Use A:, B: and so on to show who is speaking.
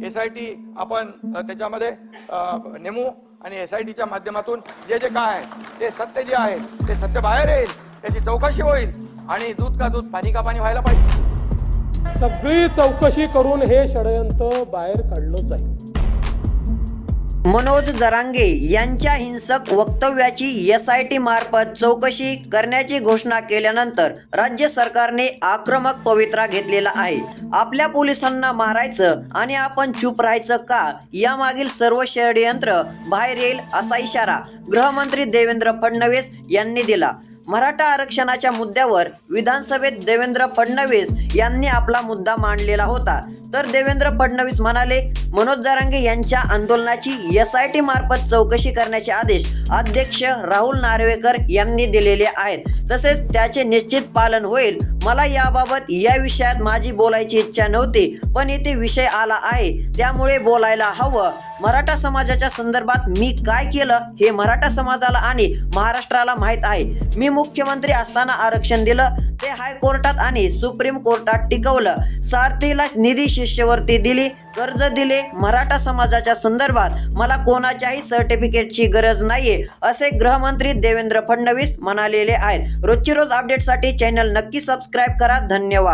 A: SIT आपण त्याच्यामध्ये नेमू आणि SITच्या माध्यमातून जे काय आहे ते सत्य जे आहे ते सत्य बाहेर येईल, त्याची चौकशी होईल आणि दूध का दूध पाणी का पाणी व्हायला पाहिजे।
B: सगळी चौकशी करून हे षडयंत्र बाहेर काढलं जाईल।
C: मनोज जरांगे यांच्या हिंसक वक्तव्याची SIT मार्फत चौकशी करण्याची घोषणा केल्यानंतर राज्य सरकारने आक्रमक पवित्रा घेतलेला आहे। आपल्या पोलिसांना मारायचं आणि आपण चूप राहायचं का, यामागील सर्व षडयंत्र बाहेर येईल असा इशारा गृहमंत्री देवेंद्र फडणवीस यांनी दिला। मराठा आरक्षणाच्या मुद्द्यावर विधानसभेत देवेंद्र फडणवीस यांनी आपला मुद्दा मांडलेला होता, तर देवेंद्र फडणवीस म्हणाले मनोज जरांगे यांच्या आंदोलनाची SIT मार्फत चौकशी करण्याचे आदेश अध्यक्ष राहुल नार्वेकर यांनी दिलेले आहेत, तसेच त्याचे निश्चित पालन होईल। मला याबाबत या विषयात माझी बोलायची इच्छा नव्हती, पण इथे विषय आला आहे त्यामुळे बोलायला हवं। मराठा समाजाच्या संदर्भात मी काय केलं हे मराठा समाजाला आणि महाराष्ट्राला माहीत आहे। मी मुख्यमंत्री असताना आरक्षण दिलं, ते हायकोर्टात आणि सुप्रीम कोर्टात टिकवलं, सारथीला निधी शिष्यवृत्ती दिली, कर्ज दिले। मराठा समाजाच्या संदर्भात मला कोणाच्याही सर्टिफिकेटची गरज नाहीये, असे गृहमंत्री देवेंद्र फडणवीस म्हणालेले आहेत। रोजची रोज अपडेटसाठी चॅनल नक्की सबस्क्राईब करा। धन्यवाद।